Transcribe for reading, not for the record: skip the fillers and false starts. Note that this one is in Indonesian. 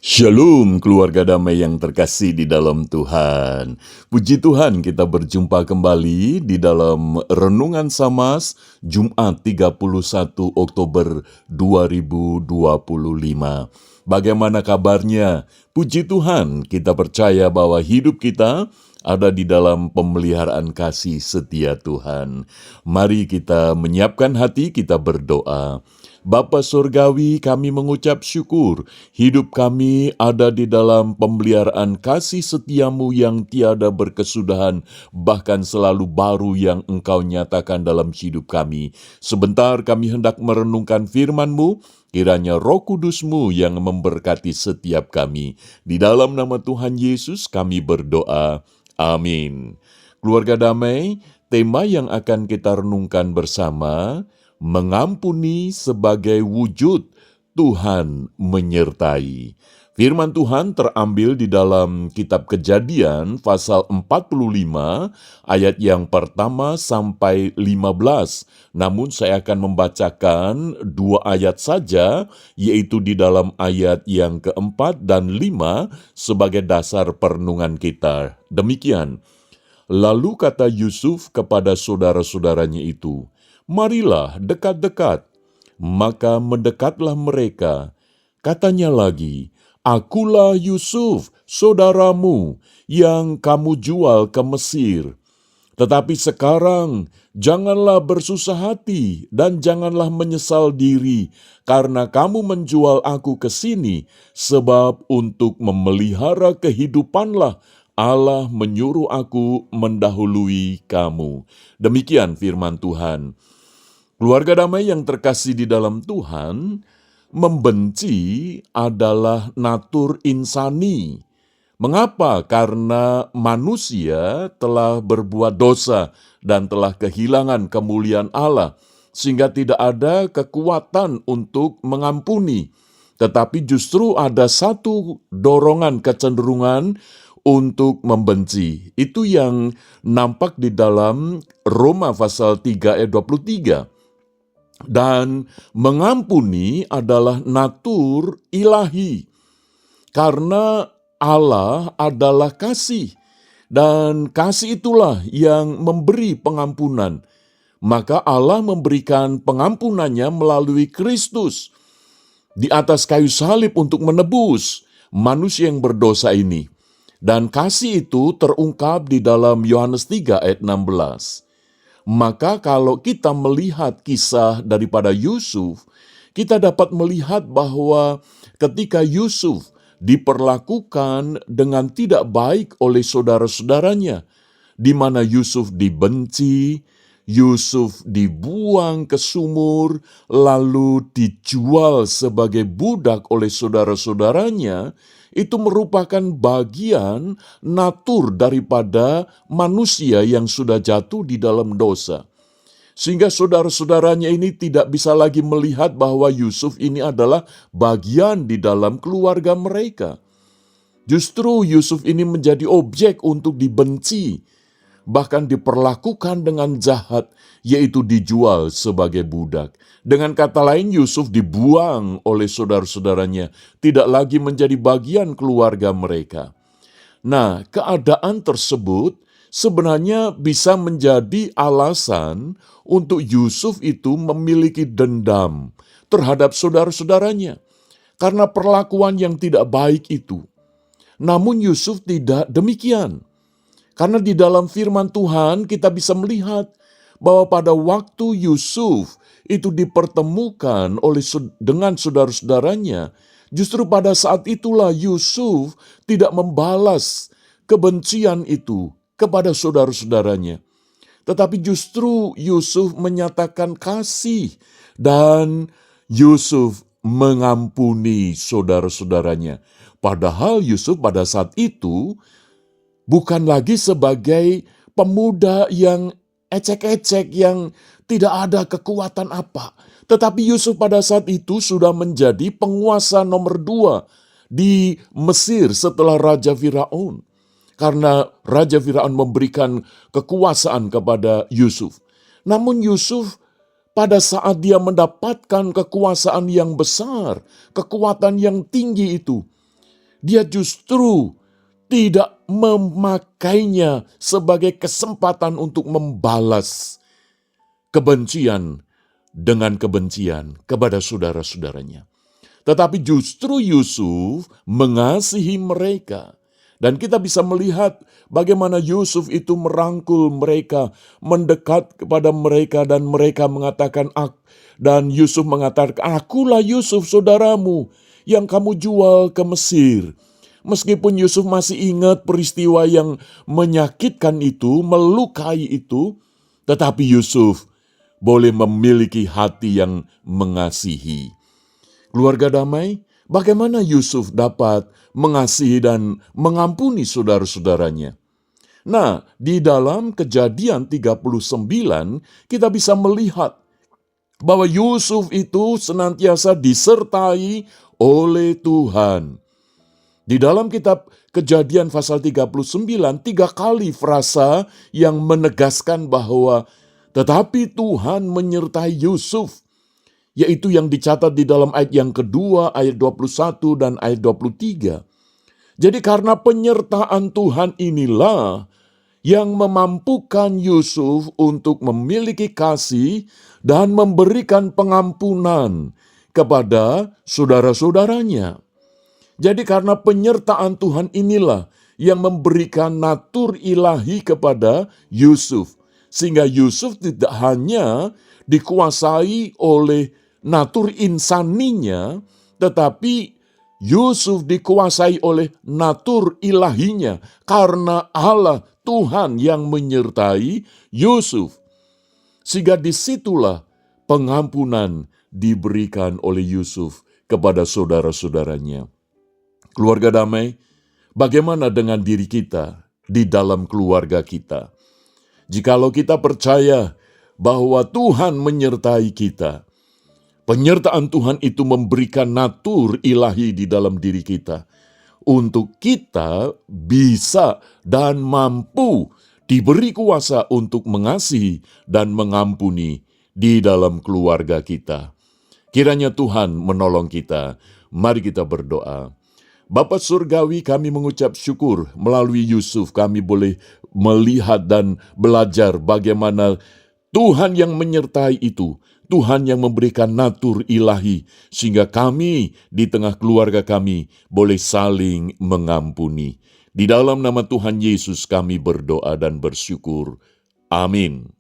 Shalom keluarga damai yang terkasih di dalam Tuhan. Puji Tuhan kita berjumpa kembali di dalam Renungan Samas Jumat 31 Oktober 2025. Bagaimana kabarnya? Puji Tuhan, kita percaya bahwa hidup kita ada di dalam pemeliharaan kasih setia Tuhan. Mari kita menyiapkan hati, kita berdoa. Bapa Surgawi, kami mengucap syukur, hidup kami ada di dalam pemeliharaan kasih setiamu yang tiada berkesudahan, bahkan selalu baru yang Engkau nyatakan dalam hidup kami. Sebentar kami hendak merenungkan firman-Mu, kiranya Roh Kudus-Mu yang memberkati setiap kami. Di dalam nama Tuhan Yesus kami berdoa. Amin. Keluarga damai, tema yang akan kita renungkan bersama, mengampuni sebagai wujud Tuhan menyertai. Firman Tuhan terambil di dalam kitab Kejadian pasal 45 ayat yang pertama sampai 15. Namun saya akan membacakan 2 ayat saja, yaitu di dalam ayat yang keempat dan 5 sebagai dasar perenungan kita. Demikian. Lalu kata Yusuf kepada saudara-saudaranya itu, "Marilah dekat-dekat." Maka mendekatlah mereka. Katanya lagi, "Akulah Yusuf, saudaramu, yang kamu jual ke Mesir. Tetapi sekarang janganlah bersusah hati dan janganlah menyesal diri, karena kamu menjual aku ke sini, sebab untuk memelihara kehidupanlah Allah menyuruh aku mendahului kamu." Demikian firman Tuhan. Keluarga damai yang terkasih di dalam Tuhan, membenci adalah natur insani. Mengapa? Karena manusia telah berbuat dosa dan telah kehilangan kemuliaan Allah, sehingga tidak ada kekuatan untuk mengampuni. Tetapi justru ada satu dorongan kecenderungan untuk membenci. Itu yang nampak di dalam Roma pasal 3 ayat 23. Dan mengampuni adalah natur ilahi, karena Allah adalah kasih, dan kasih itulah yang memberi pengampunan. Maka Allah memberikan pengampunannya melalui Kristus di atas kayu salib untuk menebus manusia yang berdosa ini. Dan kasih itu terungkap di dalam Yohanes 3 ayat 16. Maka kalau kita melihat kisah daripada Yusuf, kita dapat melihat bahwa ketika Yusuf diperlakukan dengan tidak baik oleh saudara-saudaranya, di mana Yusuf dibenci, Yusuf dibuang ke sumur, lalu dijual sebagai budak oleh saudara-saudaranya, itu merupakan bagian natur daripada manusia yang sudah jatuh di dalam dosa. Sehingga saudara-saudaranya ini tidak bisa lagi melihat bahwa Yusuf ini adalah bagian di dalam keluarga mereka. Justru Yusuf ini menjadi objek untuk dibenci, bahkan diperlakukan dengan jahat, yaitu dijual sebagai budak. Dengan kata lain, Yusuf dibuang oleh saudara-saudaranya, tidak lagi menjadi bagian keluarga mereka. Nah, keadaan tersebut sebenarnya bisa menjadi alasan untuk Yusuf itu memiliki dendam terhadap saudara-saudaranya, karena perlakuan yang tidak baik itu. Namun Yusuf tidak demikian. Karena di dalam firman Tuhan kita bisa melihat bahwa pada waktu Yusuf itu dipertemukan dengan saudara-saudaranya, justru pada saat itulah Yusuf tidak membalas kebencian itu kepada saudara-saudaranya. Tetapi justru Yusuf menyatakan kasih dan Yusuf mengampuni saudara-saudaranya. Padahal Yusuf pada saat itu bukan lagi sebagai pemuda yang ecek-ecek, yang tidak ada kekuatan apa. Tetapi Yusuf pada saat itu sudah menjadi penguasa nomor 2 di Mesir setelah Raja Firaun. Karena Raja Firaun memberikan kekuasaan kepada Yusuf. Namun Yusuf pada saat dia mendapatkan kekuasaan yang besar, kekuatan yang tinggi itu, dia justru tidak memakainya sebagai kesempatan untuk membalas kebencian dengan kebencian kepada saudara-saudaranya. Tetapi justru Yusuf mengasihi mereka. Dan kita bisa melihat bagaimana Yusuf itu merangkul mereka, mendekat kepada mereka, dan mereka mengatakan, dan Yusuf mengatakan, "Akulah Yusuf saudaramu yang kamu jual ke Mesir." Meskipun Yusuf masih ingat peristiwa yang menyakitkan itu, melukai itu, tetapi Yusuf boleh memiliki hati yang mengasihi. Keluarga damai, bagaimana Yusuf dapat mengasihi dan mengampuni saudara-saudaranya? Nah, di dalam Kejadian 39, kita bisa melihat bahwa Yusuf itu senantiasa disertai oleh Tuhan. Di dalam kitab Kejadian pasal 39, 3 kali frasa yang menegaskan bahwa tetapi Tuhan menyertai Yusuf, yaitu yang dicatat di dalam ayat yang kedua, ayat 21 dan ayat 23. Jadi karena penyertaan Tuhan inilah yang memampukan Yusuf untuk memiliki kasih dan memberikan pengampunan kepada saudara-saudaranya. Jadi karena penyertaan Tuhan inilah yang memberikan natur ilahi kepada Yusuf. Sehingga Yusuf tidak hanya dikuasai oleh natur insaninya, tetapi Yusuf dikuasai oleh natur ilahinya. Karena Allah Tuhan yang menyertai Yusuf. Sehingga disitulah pengampunan diberikan oleh Yusuf kepada saudara-saudaranya. Keluarga damai, bagaimana dengan diri kita di dalam keluarga kita? Jikalau kita percaya bahwa Tuhan menyertai kita, penyertaan Tuhan itu memberikan natur ilahi di dalam diri kita, untuk kita bisa dan mampu diberi kuasa untuk mengasihi dan mengampuni di dalam keluarga kita. Kiranya Tuhan menolong kita. Mari kita berdoa. Bapa Surgawi, kami mengucap syukur melalui Yusuf kami boleh melihat dan belajar bagaimana Tuhan yang menyertai itu, Tuhan yang memberikan natur ilahi, sehingga kami di tengah keluarga kami boleh saling mengampuni. Di dalam nama Tuhan Yesus kami berdoa dan bersyukur. Amin.